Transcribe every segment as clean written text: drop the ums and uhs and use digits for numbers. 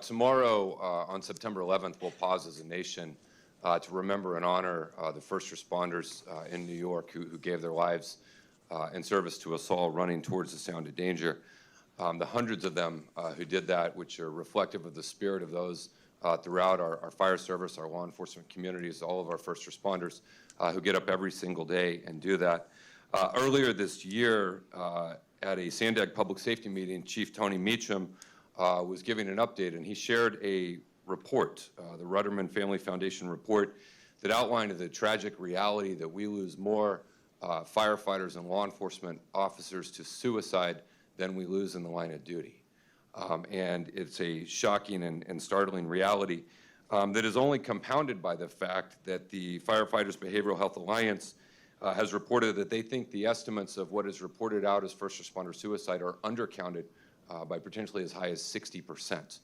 Tomorrow, on September 11th, we'll pause as a nation to remember and honor the first responders in New York who gave their lives in service to us all running towards the sound of danger. The hundreds of them who did that, which are reflective of the spirit of those throughout our fire service, our law enforcement communities, all of our first responders who get up every single day and do that. Earlier this year, at a Sandag public safety meeting, Chief Tony Meacham was giving an update, and he shared a report, the Rudderman Family Foundation report, that outlined the tragic reality that we lose more firefighters and law enforcement officers to suicide than we lose in the line of duty. And it's a shocking and startling reality that is only compounded by the fact that the Firefighters Behavioral Health Alliance has reported that they think the estimates of what is reported out as first responder suicide are undercounted by potentially as high as 60%.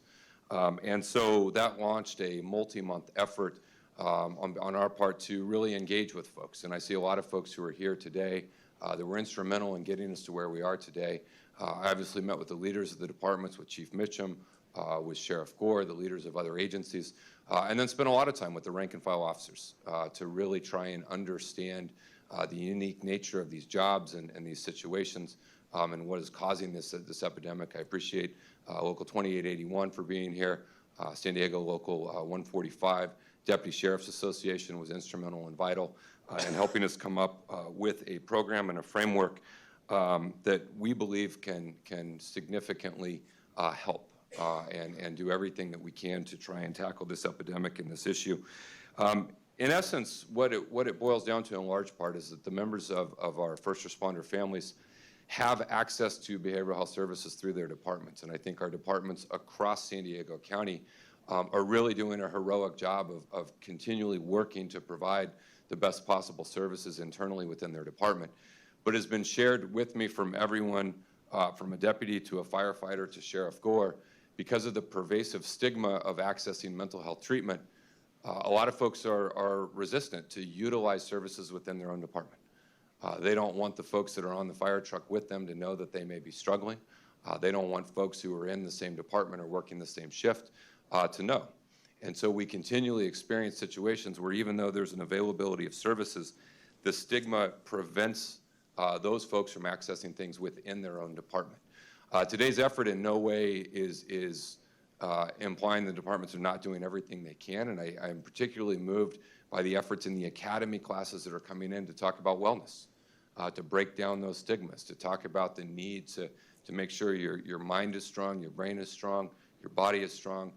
And so that launched a multi-month effort on our part to really engage with folks. And I see a lot of folks who are here today that were instrumental in getting us to where we are today. I obviously met with the leaders of the departments, with Chief Mitchum, with Sheriff Gore, the leaders of other agencies, and then spent a lot of time with the rank and file officers to really try and understand the unique nature of these jobs and these situations and what is causing this epidemic. I appreciate Local 2881 for being here, San Diego Local 145, Deputy Sheriff's Association was instrumental and vital in helping us come up with a program and a framework that we believe can significantly help and do everything that we can to try and tackle this epidemic and this issue. In essence, what it boils down to in large part is that the members of our first responder families have access to behavioral health services through their departments. And I think our departments across San Diego County are really doing a heroic job of continually working to provide the best possible services internally within their department. But has been shared with me from everyone, from a deputy to a firefighter to Sheriff Gore, because of the pervasive stigma of accessing mental health treatment, a lot of folks are resistant to utilize services within their own department. They don't want the folks that are on the fire truck with them to know that they may be struggling. They don't want folks who are in the same department or working the same shift to know. And so we continually experience situations where even though there's an availability of services, the stigma prevents those folks from accessing things within their own department. Today's effort in no way is implying the departments are not doing everything they can, and I'm particularly moved by the efforts in the academy classes that are coming in to talk about wellness, to break down those stigmas, to talk about the need to make sure your mind is strong, your brain is strong, your body is strong,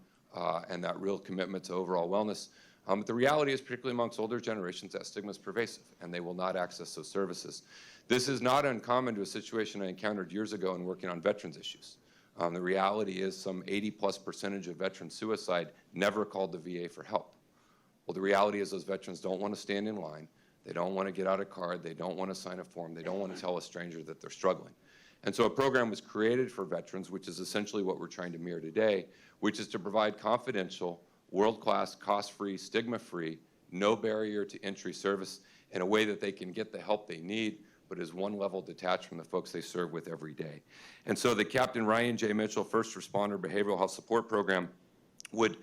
and that real commitment to overall wellness. But the reality is, particularly amongst older generations, that stigma is pervasive, and they will not access those services. This is not uncommon to a situation I encountered years ago in working on veterans issues. The reality is some 80+% of veteran suicide never called the VA for help. Well, the reality is those veterans don't want to stand in line. They don't want to get out a card. They don't want to sign a form. They don't want to tell a stranger that they're struggling. And so a program was created for veterans, which is essentially what we're trying to mirror today, which is to provide confidential, world-class, cost-free, stigma-free, no barrier to entry service in a way that they can get the help they need, but is one level detached from the folks they serve with every day. And so the Captain Ryan J. Mitchell First Responder Behavioral Health Support Program would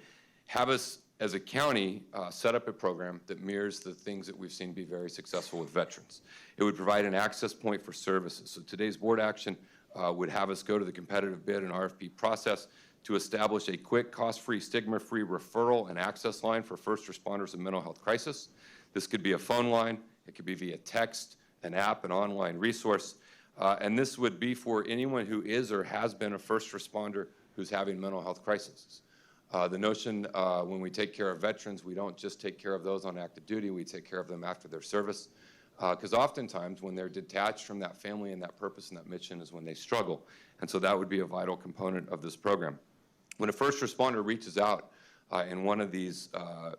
have us as a county set up a program that mirrors the things that we've seen be very successful with veterans. It would provide an access point for services. So today's board action would have us go to the competitive bid and RFP process to establish a quick, cost-free, stigma-free referral and access line for first responders in mental health crisis. This could be a phone line, it could be via text, an app, an online resource, and this would be for anyone who is or has been a first responder who's having mental health crises. The notion when we take care of veterans, we don't just take care of those on active duty, we take care of them after their service, because oftentimes when they're detached from that family and that purpose and that mission is when they struggle, and so that would be a vital component of this program. When a first responder reaches out in one of these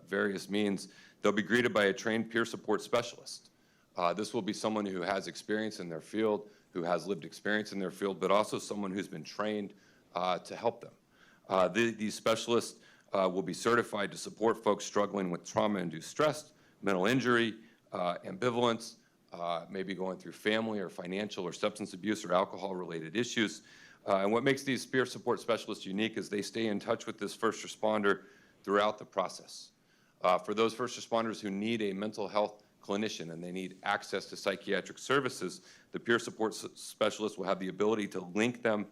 various means, they'll be greeted by a trained peer support specialist. This will be someone who has experience in their field, who has lived experience in their field, but also someone who's been trained to help them. These specialists will be certified to support folks struggling with trauma-induced stress, mental injury, ambivalence, maybe going through family or financial or substance abuse or alcohol-related issues, And what makes these peer support specialists unique is they stay in touch with this first responder throughout the process. For those first responders who need a mental health clinician and they need access to psychiatric services, the peer support specialist will have the ability to link them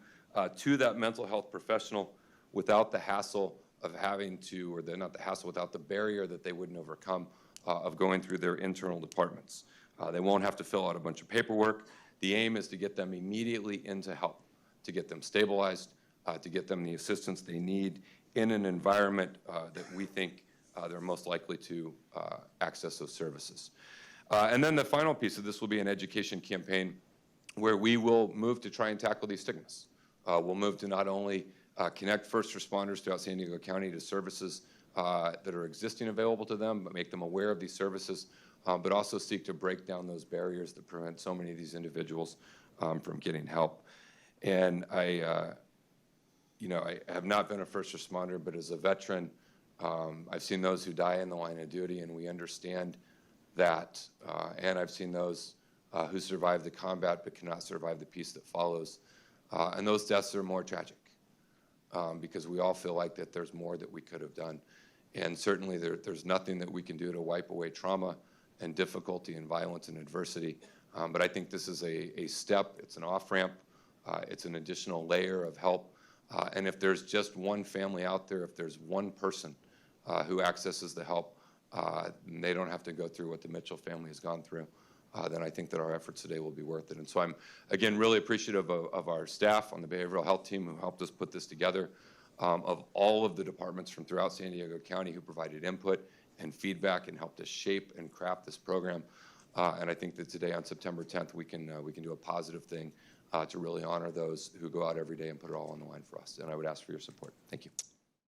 to that mental health professional without the hassle of having to, or not the hassle, without the barrier that they wouldn't overcome of going through their internal departments. They won't have to fill out a bunch of paperwork. The aim is to get them immediately into help, to get them stabilized, to get them the assistance they need in an environment that we think they're most likely to access those services. And then the final piece of this will be an education campaign where we will move to try and tackle these stigmas. We'll move to not only connect first responders throughout San Diego County to services that are existing available to them, but make them aware of these services, but also seek to break down those barriers that prevent so many of these individuals from getting help. And I have not been a first responder, but as a veteran, I've seen those who die in the line of duty, and we understand that. And I've seen those who survive the combat but cannot survive the peace that follows. And those deaths are more tragic because we all feel like that there's more that we could have done. And certainly there's nothing that we can do to wipe away trauma and difficulty and violence and adversity. But I think this is a step. It's an off-ramp. It's an additional layer of help. And if there's just one family out there, if there's one person who accesses the help, and they don't have to go through what the Mitchell family has gone through, then I think that our efforts today will be worth it. And so I'm, again, really appreciative of our staff on the behavioral health team who helped us put this together, of all of the departments from throughout San Diego County who provided input and feedback and helped us shape and craft this program. And I think that today on September 10th, we can do a positive thing to really honor those who go out every day and put it all on the line for us. And I would ask for your support. Thank you.